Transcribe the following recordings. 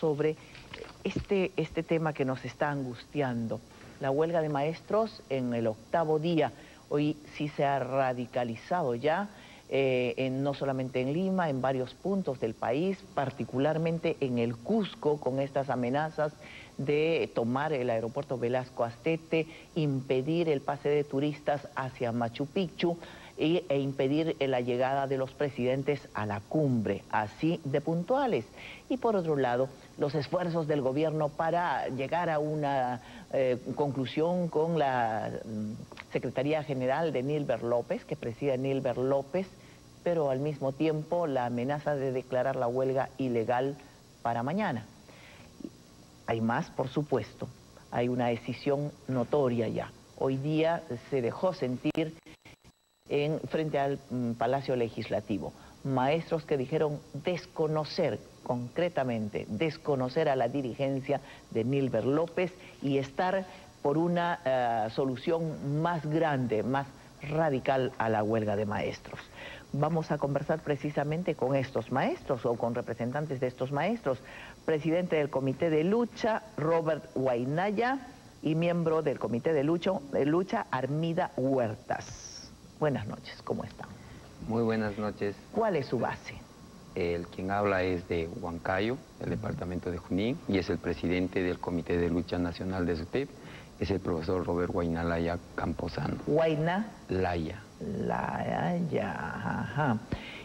sobre este tema que nos está angustiando. La huelga de maestros en el 8º día. Hoy sí se ha radicalizado ya, no solamente en Lima, en varios puntos del país, particularmente en el Cusco, con estas amenazas de tomar el aeropuerto Velasco Astete, impedir el pase de turistas hacia Machu Picchu e impedir la llegada de los presidentes a la cumbre, así de puntuales. Y por otro lado, los esfuerzos del gobierno para llegar a una conclusión con la Secretaría General de Nilber López, que preside Nilber López, pero al mismo tiempo la amenaza de declarar la huelga ilegal para mañana. Hay más, por supuesto. Hay una decisión notoria ya. Hoy día se dejó sentir frente al Palacio Legislativo. Maestros que dijeron desconocer, concretamente, desconocer a la dirigencia de Nilber López y estar por una solución más grande, más radical a la huelga de maestros. Vamos a conversar precisamente con estos maestros o con representantes de estos maestros. Presidente del Comité de Lucha, Robert Wainaya, y miembro del Comité de Lucha, Armida Huertas. Buenas noches, ¿cómo están? Muy buenas noches. ¿Cuál es su base? Quien habla es de Huancayo, del departamento de Junín, y es el presidente del Comité de Lucha Nacional de SUTEP, es el profesor Robert Wainalaya Camposano. Laya, ajá.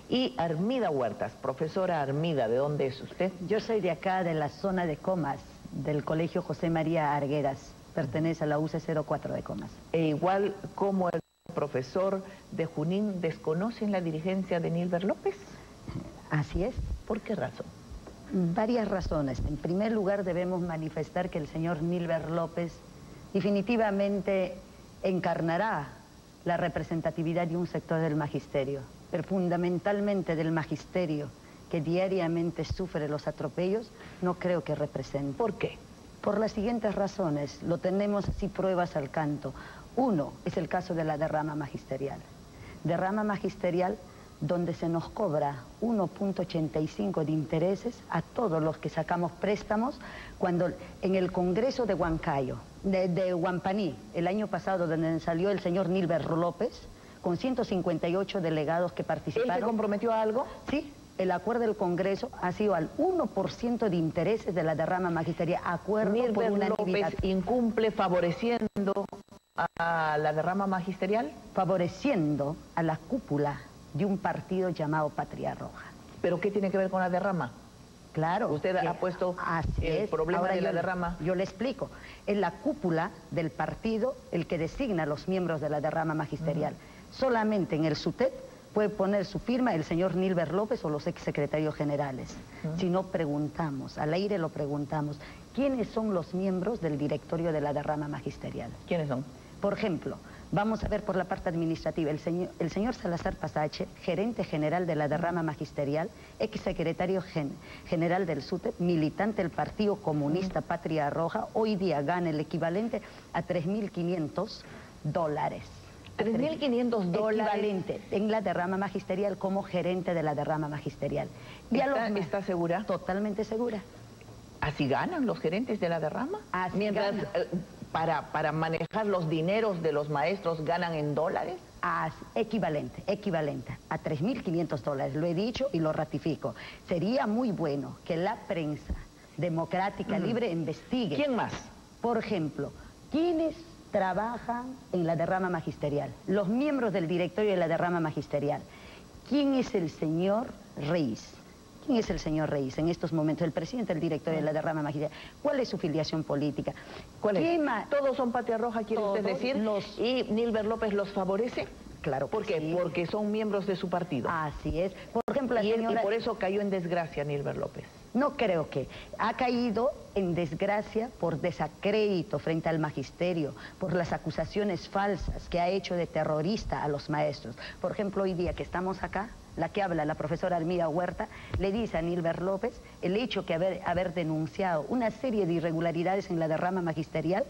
Y Armida Huertas, profesora Armida, ¿de dónde es usted? Yo soy de acá, de la zona de Comas, del Colegio José María Arguedas, pertenece a la UC 04 de Comas. E igual como el profesor de Junín, ¿desconocen la dirigencia de Nilber López? Así es. ¿Por qué razón? Varias razones. En primer lugar, debemos manifestar que el señor Nilber López definitivamente encarnará la representatividad de un sector del magisterio, pero fundamentalmente del magisterio, que diariamente sufre los atropellos, no creo que represente. ¿Por qué? Por las siguientes razones, lo tenemos así pruebas al canto. Uno es el caso de la derrama magisterial. Derrama magisterial donde se nos cobra 1.85 de intereses a todos los que sacamos préstamos, cuando en el Congreso de Huancayo, de Huampaní, el año pasado, donde salió el señor Nilber López, con 158 delegados que participaron. ¿Él se comprometió a algo? Sí. El acuerdo del Congreso ha sido al 1% de intereses de la derrama magisterial. Acuerdo por unanimidad. ¿Nilber López incumple favoreciendo a la derrama magisterial? Favoreciendo a la cúpula de un partido llamado Patria Roja. ¿Pero qué tiene que ver con la derrama? Claro. Usted ha puesto el problema de la derrama. Yo le explico. Es la cúpula del partido el que designa a los miembros de la derrama magisterial. Solamente en el SUTEP puede poner su firma el señor Nilber López o los exsecretarios generales. Si no preguntamos, al aire lo preguntamos, ¿quiénes son los miembros del directorio de la derrama magisterial? ¿Quiénes son? Por ejemplo, vamos a ver por la parte administrativa, el señor Salazar Pasache, gerente general de la derrama magisterial, exsecretario general del SUTEP, militante del Partido Comunista Patria Roja, hoy día gana el equivalente a $3.500. $3.500 equivalente en la derrama magisterial como gerente de la derrama magisterial. ¿Está segura? Totalmente segura. ¿Así ganan los gerentes de la derrama? Así mientras para manejar los dineros de los maestros ganan en dólares. Equivalente a $3.500, lo he dicho y lo ratifico. Sería muy bueno que la prensa democrática libre investigue. ¿Quién más? Por ejemplo, ¿quiénes trabajan en la derrama magisterial? Los miembros del directorio de la derrama magisterial. ¿Quién es el señor Reis? ¿Quién es el señor Reis en estos momentos? El presidente del directorio de la derrama magisterial. ¿Cuál es su filiación política? ¿Todos son Patria Roja, quiere usted decir? ¿Y Nilber López los favorece? Claro. ¿Por qué? Sí. Porque son miembros de su partido. Así es. Por ejemplo, la y señora... por eso cayó en desgracia Nilber López. No creo que. Ha caído en desgracia por desacrédito frente al magisterio, por las acusaciones falsas que ha hecho de terrorista a los maestros. Por ejemplo, hoy día que estamos acá, la que habla, la profesora Armida Huerta, le dice a Nilber López el hecho que haber denunciado una serie de irregularidades en la derrama magisterial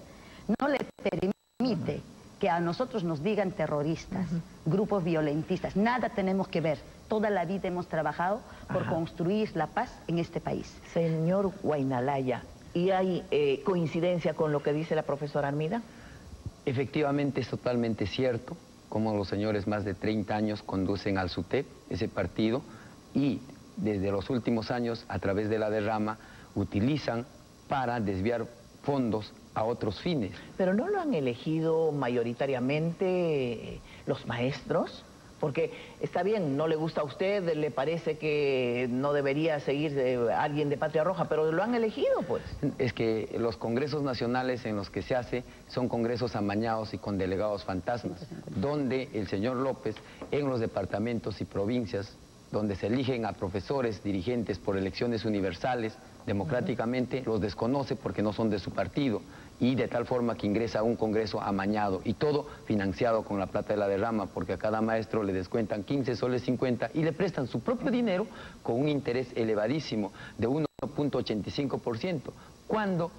no le permite que a nosotros nos digan terroristas, grupos violentistas, nada tenemos que ver. Toda la vida hemos trabajado por construir la paz en este país. Señor Huaynalaya, ¿y hay coincidencia con lo que dice la profesora Armida? Efectivamente es totalmente cierto, como los señores más de 30 años conducen al SUTEP, ese partido, y desde los últimos años, a través de la derrama, utilizan para desviar fondos a otros fines. ¿Pero no lo han elegido mayoritariamente los maestros? Porque está bien, no le gusta a usted, le parece que no debería seguir alguien de Patria Roja, pero lo han elegido, pues. Es que los congresos nacionales en los que se hace son congresos amañados y con delegados fantasmas, donde el señor López, en los departamentos y provincias, donde se eligen a profesores, dirigentes por elecciones universales, democráticamente, los desconoce porque no son de su partido, y de tal forma que ingresa a un congreso amañado, y todo financiado con la plata de la derrama, porque a cada maestro le descuentan 15 soles 50 y le prestan su propio dinero con un interés elevadísimo de 1.85%, cuando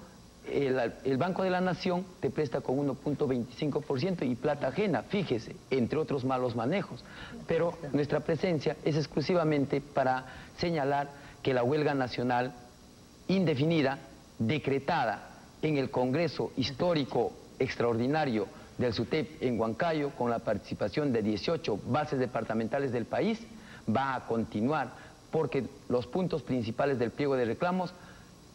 el Banco de la Nación te presta con 1.25% y plata ajena, fíjese, entre otros malos manejos. Pero nuestra presencia es exclusivamente para señalar que la huelga nacional indefinida, decretada en el Congreso Histórico Extraordinario del SUTEP en Huancayo, con la participación de 18 bases departamentales del país, va a continuar, porque los puntos principales del pliego de reclamos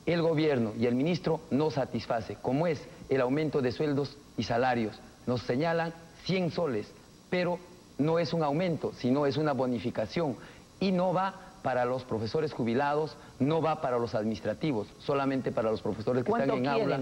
el gobierno y el ministro no satisface, como es el aumento de sueldos y salarios. Nos señalan 100 soles, pero no es un aumento, sino es una bonificación, y no va para los profesores jubilados, no va para los administrativos, solamente para los profesores que están en aula.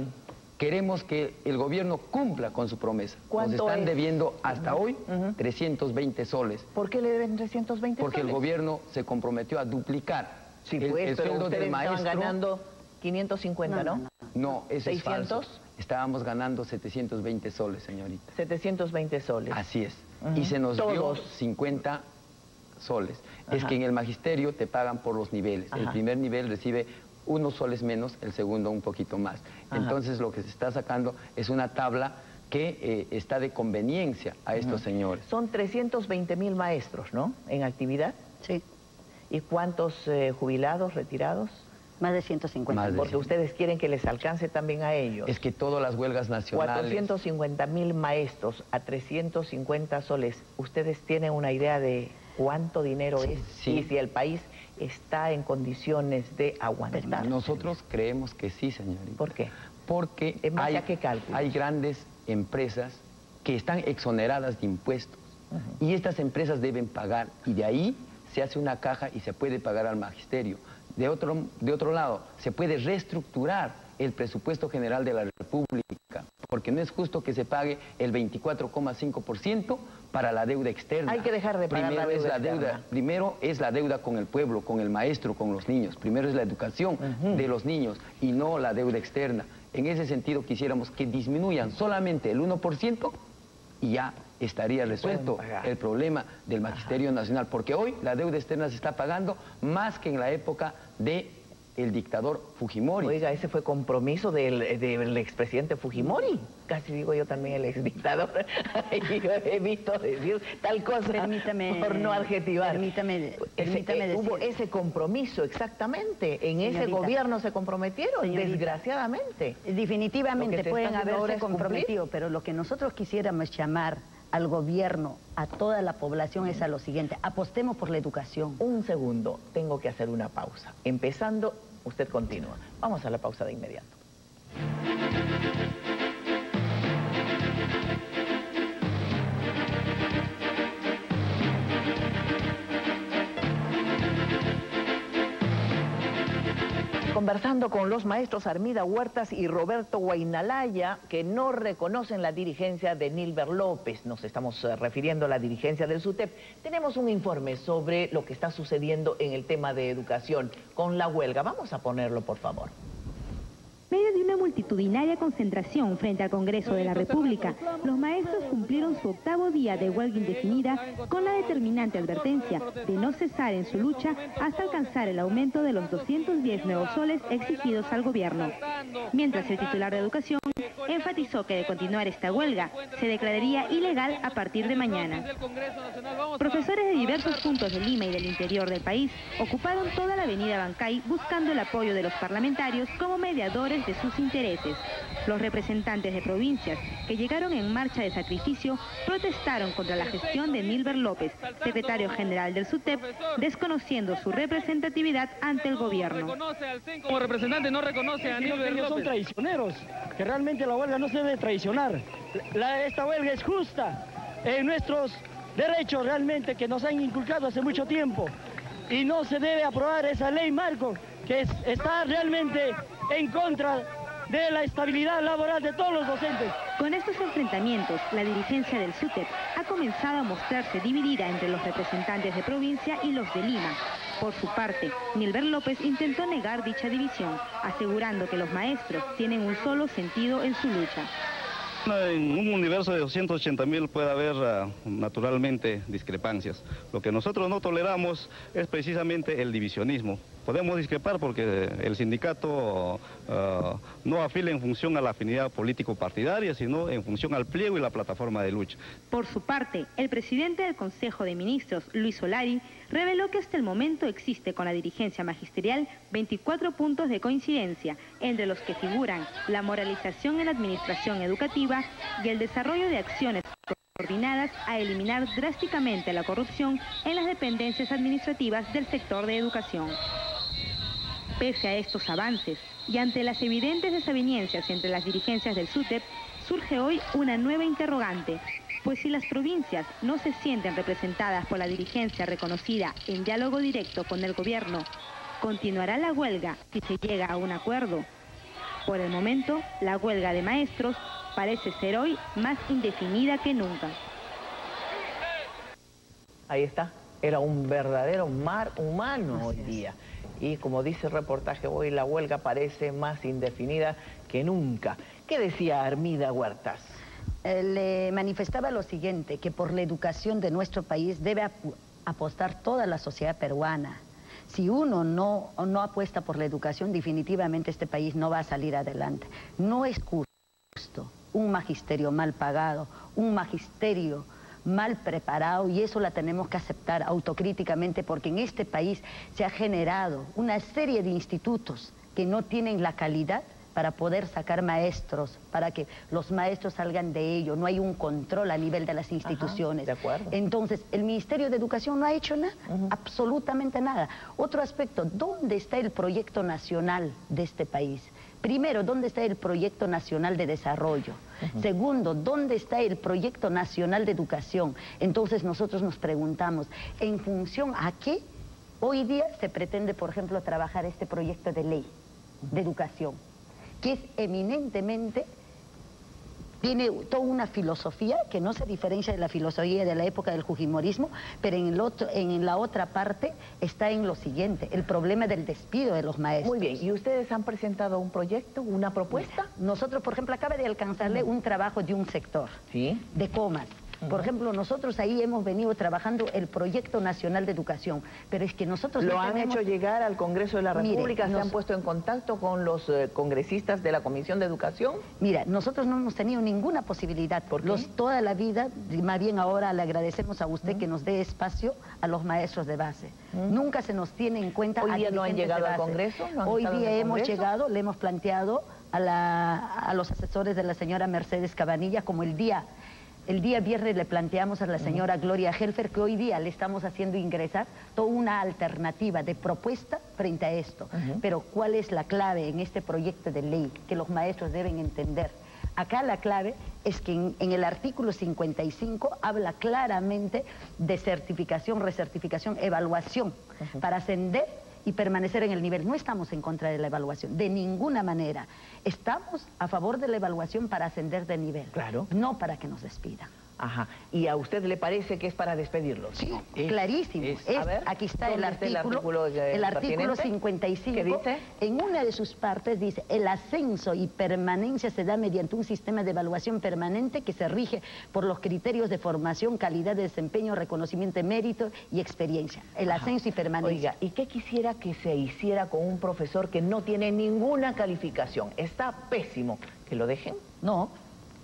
Queremos que el gobierno cumpla con su promesa. Nos están debiendo hasta hoy 320 soles. ¿Por qué le deben 320 Porque soles? el gobierno se comprometió a duplicar el sueldo del maestro. Estaban ganando 550, ¿no? No, eso es falso. ¿600? Estábamos ganando 720 soles, señorita. 720 soles. Así es. Y se nos dio 50 soles. Es que en el magisterio te pagan por los niveles. El primer nivel recibe unos soles menos, el segundo un poquito más. Entonces lo que se está sacando es una tabla que está de conveniencia a estos señores. Son 320.000 maestros, ¿no? En actividad. Sí. ¿Y cuántos jubilados, retirados? Más de 150. Porque ustedes quieren que les alcance también a ellos. Es que todas las huelgas nacionales... 450.000 maestros a 350 soles. ¿Ustedes tienen una idea de cuánto dinero es? Sí. Y si el país está en condiciones de aguantar. Nosotros creemos que sí, señorita. ¿Por qué? Porque ¿En base a qué cálculos? hay grandes empresas que están exoneradas de impuestos. Y estas empresas deben pagar, y de ahí se hace una caja y se puede pagar al magisterio. De otro lado, se puede reestructurar el presupuesto general de la República, porque no es justo que se pague el 24,5% para la deuda externa. Hay que dejar de pagar la deuda externa. Primero es la deuda con el pueblo, con el maestro, con los niños. Primero es la educación de los niños y no la deuda externa. En ese sentido quisiéramos que disminuyan solamente el 1% y ya estaría resuelto el problema del Magisterio Nacional, porque hoy la deuda externa se está pagando más que en la época del dictador Fujimori. Oiga, ese fue compromiso del expresidente Fujimori. Casi digo yo también el exdictador. Yo he visto decir tal cosa. Permítame, por no adjetivar. Permítame Hubo decir. ese compromiso, exactamente. En ese gobierno se comprometieron, desgraciadamente. Definitivamente pueden haberse comprometido, cumplir. pero lo que nosotros quisiéramos llamar al gobierno, a toda la población, es a lo siguiente: apostemos por la educación. Un segundo, tengo que hacer una pausa. Empezando, usted continúa. Vamos a la pausa de inmediato. Conversando con los maestros Armida Huertas y Roberto Huaynalaya, que no reconocen la dirigencia de Nilber López. Nos estamos refiriendo a la dirigencia del SUTEP. Tenemos un informe sobre lo que está sucediendo en el tema de educación con la huelga. Vamos a ponerlo, por favor. En medio de una multitudinaria concentración frente al Congreso de la República, los maestros cumplieron su 8º día de huelga indefinida con la determinante advertencia de no cesar en su lucha hasta alcanzar el aumento de los 210 nuevos soles exigidos al gobierno. Mientras el titular de Educación enfatizó que de continuar esta huelga se declararía ilegal a partir de mañana. Profesores de diversos puntos de Lima y del interior del país ocuparon toda la avenida Bancay buscando el apoyo de los parlamentarios como mediadores de sus intereses. Los representantes de provincias que llegaron en marcha de sacrificio protestaron contra la gestión de Nilber López, secretario general del SUTEP, desconociendo su representatividad ante el gobierno. Como representante no reconoce a Nilber López. Ellos son traicioneros, que realmente la huelga no se debe traicionar. Esta huelga es justa. Nuestros derechos realmente que nos han inculcado hace mucho tiempo. Y no se debe aprobar esa ley marco que está realmente en contra de la estabilidad laboral de todos los docentes. Con estos enfrentamientos, la dirigencia del SUTEP ha comenzado a mostrarse dividida entre los representantes de provincia y los de Lima. Por su parte, Nilber López intentó negar dicha división, asegurando que los maestros tienen un solo sentido en su lucha. En un universo de 280.000 puede haber naturalmente discrepancias. Lo que nosotros no toleramos es precisamente el divisionismo. Podemos discrepar porque el sindicato no afila en función a la afinidad político-partidaria, sino en función al pliego y la plataforma de lucha. Por su parte, el presidente del Consejo de Ministros, Luis Solari, reveló que hasta el momento existe con la dirigencia magisterial 24 puntos de coincidencia, entre los que figuran la moralización en la administración educativa y el desarrollo de acciones coordinadas a eliminar drásticamente la corrupción en las dependencias administrativas del sector de educación. Pese a estos avances y ante las evidentes desavenencias entre las dirigencias del SUTEP, surge hoy una nueva interrogante, pues si las provincias no se sienten representadas por la dirigencia reconocida en diálogo directo con el gobierno, ¿continuará la huelga si se llega a un acuerdo? Por el momento, la huelga de maestros parece ser hoy más indefinida que nunca. Ahí está, era un verdadero mar humano hoy día. Y como dice el reportaje hoy, la huelga parece más indefinida que nunca. ¿Qué decía Armida Huertas? Le manifestaba lo siguiente, que por la educación de nuestro país debe apostar toda la sociedad peruana. Si uno no apuesta por la educación, definitivamente este país no va a salir adelante. No es justo un magisterio mal pagado, un magisterio mal preparado, y eso la tenemos que aceptar autocríticamente, porque en este país se ha generado una serie de institutos que no tienen la calidad para poder sacar maestros, para que los maestros salgan de ello. No hay un control a nivel de las instituciones. Ajá, de acuerdo. Entonces, el Ministerio de Educación no ha hecho nada, absolutamente nada. Otro aspecto, ¿dónde está el proyecto nacional de este país? Primero, ¿dónde está el proyecto nacional de desarrollo? Segundo, ¿dónde está el proyecto nacional de educación? Entonces nosotros nos preguntamos, ¿en función a qué hoy día se pretende, por ejemplo, trabajar este proyecto de ley de educación? Que es eminentemente, tiene toda una filosofía que no se diferencia de la filosofía de la época del fujimorismo, pero en la otra parte está en lo siguiente, el problema del despido de los maestros. Muy bien, ¿y ustedes han presentado un proyecto, una propuesta? Nosotros, por ejemplo, acaba de alcanzarle un trabajo de un sector, ¿sí?, de comas. Por ejemplo, nosotros ahí hemos venido trabajando el Proyecto Nacional de Educación, pero es que nosotros... ¿Lo han hecho llegar al Congreso de la República? Mire, ¿Se han puesto en contacto con los congresistas de la Comisión de Educación? Mira, nosotros no hemos tenido ninguna posibilidad. ¿Por qué? Toda la vida, más bien ahora le agradecemos a usted que nos dé espacio a los maestros de base. Nunca se nos tiene en cuenta a ¿Hoy día no han dirigentes de llegado al base. Congreso? ¿No han Hoy estado en día el hemos Congreso? llegado, le hemos planteado a los asesores de la señora Mercedes Cabanilla, como el día viernes le planteamos a la señora Gloria Helfer, que hoy día le estamos haciendo ingresar toda una alternativa de propuesta frente a esto. Pero ¿cuál es la clave en este proyecto de ley que los maestros deben entender? Acá la clave es que en el artículo 55 habla claramente de certificación, recertificación, evaluación, para ascender y permanecer en el nivel. No estamos en contra de la evaluación, de ninguna manera. Estamos a favor de la evaluación para ascender de nivel. Claro. No para que nos despidan. Ajá. ¿Y a usted le parece que es para despedirlos? Sí, clarísimo. A ver, aquí está el ¿dónde está artículo pertinente? 55. ¿Qué dice? En una de sus partes dice, el ascenso y permanencia se da mediante un sistema de evaluación permanente que se rige por los criterios de formación, calidad de desempeño, reconocimiento de mérito y experiencia. El ascenso y permanencia. Oiga, ¿y qué quisiera que se hiciera con un profesor que no tiene ninguna calificación? Está pésimo. que lo dejen. No,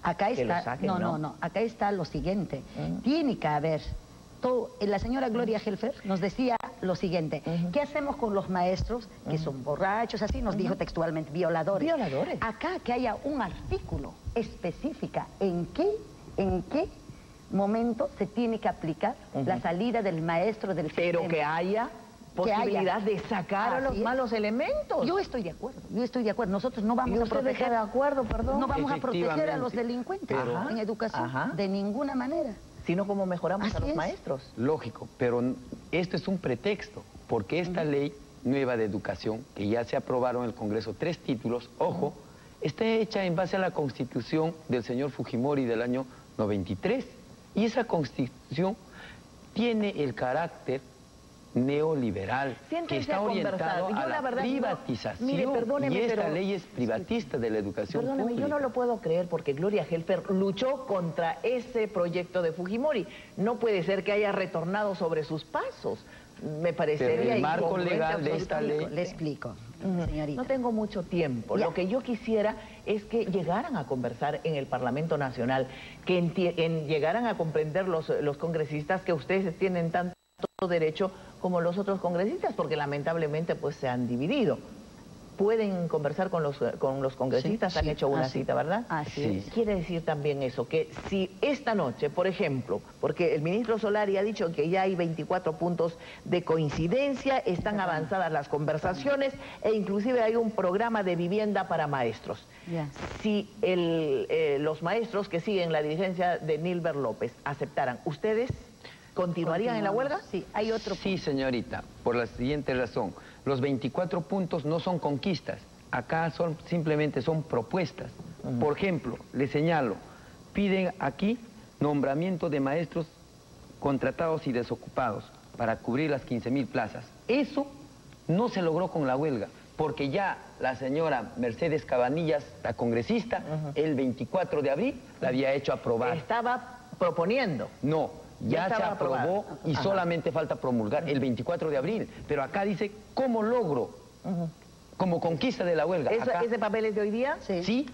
acá Que lo está, saquen, no, acá está lo siguiente. Tiene que haber, la señora Gloria Helfer nos decía lo siguiente, ¿qué hacemos con los maestros que son borrachos, así nos dijo textualmente, violadores? Violadores. Acá que haya un artículo específico en qué momento se tiene que aplicar la salida del maestro del sistema. Pero que haya posibilidad de sacar a los malos elementos. Yo estoy de acuerdo, Nosotros no vamos a proteger. ¿Está de acuerdo, perdón? No vamos a proteger a los delincuentes en educación, de ninguna manera. Sino cómo mejoramos Así a los es. maestros. Lógico, pero esto es un pretexto, porque esta ley nueva de educación, que ya se aprobaron en el Congreso 3 títulos, ojo, está hecha en base a la Constitución del señor Fujimori del año 93. Y esa Constitución tiene el carácter neoliberal, Siéntense que está a orientado conversar. Yo, a la la verdad, privatización. mire, perdóneme, y esta pero ley es privatista de la educación Perdóname, pública. yo no lo puedo creer porque Gloria Helfer luchó contra ese proyecto de Fujimori. No puede ser que haya retornado sobre sus pasos. Me parecería Pero el marco incongruente legal de esta ley... Le explico, señorita. No tengo mucho tiempo. Ya. Lo que yo quisiera es que llegaran a conversar en el Parlamento Nacional, que llegaran a comprender los congresistas que ustedes tienen tanto derecho como los otros congresistas, porque lamentablemente pues se han dividido. Pueden conversar con los congresistas, Sí, han sí, hecho una así, cita, ¿verdad? así es. Quiere decir también eso, que si esta noche, por ejemplo, porque el ministro Solari ha dicho que ya hay 24 puntos de coincidencia, están avanzadas las conversaciones e inclusive hay un programa de vivienda para maestros. Ya. Si los maestros que siguen la dirigencia de Nilber López aceptaran, ¿ustedes continuarían en la huelga? Sí, hay otro Sí, señorita, por la siguiente razón. Los 24 puntos no son conquistas, acá simplemente son propuestas. Por ejemplo, le señalo, piden aquí nombramiento de maestros contratados y desocupados para cubrir las 15.000 plazas. Eso no se logró con la huelga, porque ya la señora Mercedes Cabanillas, la congresista, el 24 de abril la había hecho aprobar. Estaba proponiendo. No, ya se estaba aprobó aprobado. y solamente falta promulgar el 24 de abril. Pero acá dice, ¿cómo logro? Como conquista de la huelga. Acá, ¿Ese papel es de hoy día? sí,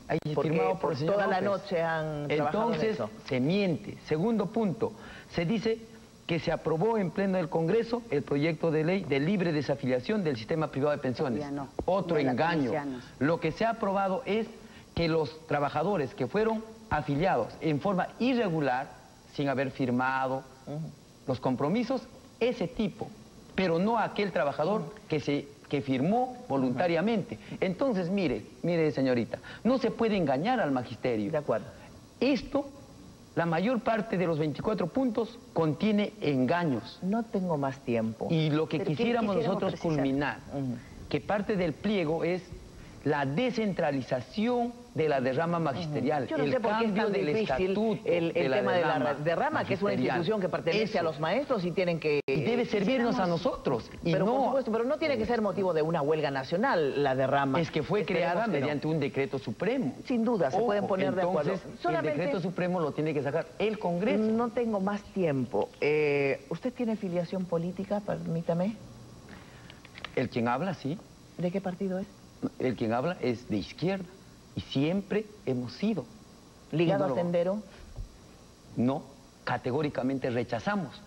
ahí Porque firmado por el señor toda la López. noche han trabajado en Entonces, eso. se miente. Segundo punto, se dice que se aprobó en pleno del Congreso el proyecto de ley de libre desafiliación del sistema privado de pensiones. Todavía no. Otro De la engaño. Comisión. Lo que se ha aprobado es que los trabajadores que fueron afiliados en forma irregular, sin haber firmado los compromisos, ese tipo, pero no aquel trabajador que firmó voluntariamente. Entonces, mire, señorita, no se puede engañar al magisterio. De acuerdo. Esto, la mayor parte de los 24 puntos contiene engaños. No tengo más tiempo. Y lo que ¿Pero qué quisiéramos quisiéramos nosotros precisar? culminar, que parte del pliego es la descentralización de la derrama magisterial, Yo no el sé por qué es cambio tan del difícil estatuto el tema de la derrama, que es una magisterial. institución que pertenece Eso. a los maestros y tienen que... Y debe servirnos a nosotros. Y Pero no, por supuesto, pero no tiene que ser motivo de una huelga nacional la derrama. es que fue Esperemos creada que no. mediante un decreto supremo. Sin duda, se Ojo, pueden poner de acuerdo. entonces, Solamente el decreto supremo lo tiene que sacar el Congreso. no tengo más tiempo. ¿Usted tiene filiación política? Permítame. El quien habla, sí. ¿De qué partido es? El quien habla es de izquierda. Y siempre hemos sido. ¿Ligado Y no a lo- Sendero? No, categóricamente rechazamos.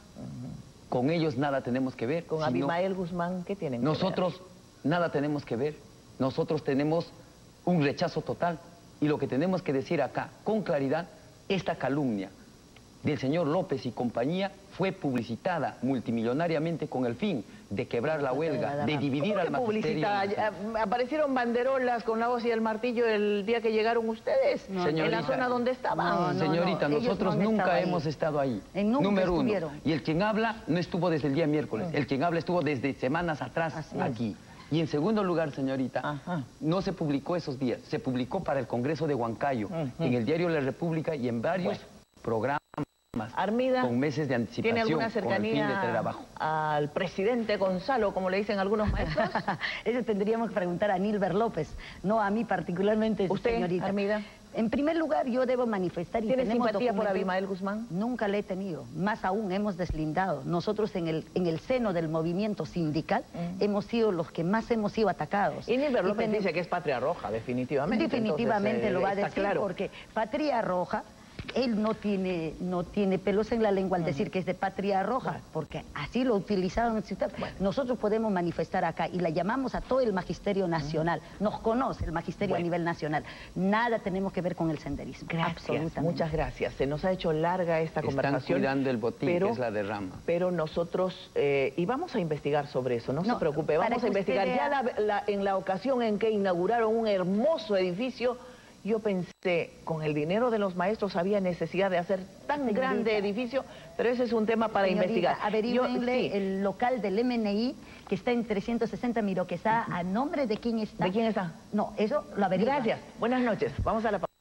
Con ellos nada tenemos que ver. ¿Con sino Abimael Guzmán? ¿Qué tienen que ver? nosotros nada tenemos que ver. Nosotros tenemos un rechazo total. Y lo que tenemos que decir acá, con claridad, esta calumnia del señor López y compañía fue publicitada multimillonariamente con el fin de quebrar la huelga, de dividir al ¿Cómo que magisterio. publicidad? ¿Aparecieron banderolas con la hoz y el martillo el día que llegaron ustedes? No, en la señorita. zona donde estaban. No, Señorita, ellos nosotros no han nunca estado ahí. hemos estado ahí. Nunca Número uno. estuvieron. Y el quien habla no estuvo desde el día miércoles. El quien habla estuvo desde semanas atrás Así es. aquí. Y en segundo lugar, señorita, Ajá. no se publicó esos días. Se publicó para el Congreso de Huancayo, en el diario La República y en varios programas Armida, con meses de ¿tiene anticipación alguna con el fin de cercanía traer abajo. al presidente Gonzalo, como le dicen algunos maestros? Eso tendríamos que preguntar a Nilber López, no a mí particularmente, ¿Usted, señorita. Armida? En primer lugar, yo debo manifestar y ¿Tienes tenemos simpatía por documentos. Abimael Guzmán? Nunca le he tenido. Más aún, hemos deslindado. Nosotros en el seno del movimiento sindical hemos sido los que más hemos sido atacados. Y Nilber López dice que es Patria Roja, definitivamente. Definitivamente Entonces, lo va a está decir, claro. porque Patria Roja... Él no tiene pelos en la lengua al decir que es de Patria Roja, porque así lo utilizaron en el sistema. Nosotros podemos manifestar acá y la llamamos a todo el magisterio nacional. Nos conoce el magisterio a nivel nacional. Nada tenemos que ver con el senderismo. Gracias, Absolutamente. muchas gracias. Se nos ha hecho larga esta conversación. Están cuidando el botín, que es la derrama. Pero nosotros, y vamos a investigar sobre eso, no se preocupe, vamos a investigar. Ya en la ocasión en que inauguraron un hermoso edificio, yo pensé, con el dinero de los maestros había necesidad de hacer tan grande edificio, pero ese es un tema para investigar. Averigüenle el local del MNI, que está en 360 Miro, que está a nombre de quién está. ¿De quién está? No, eso lo averiguan. Gracias, buenas noches, vamos a la pausa.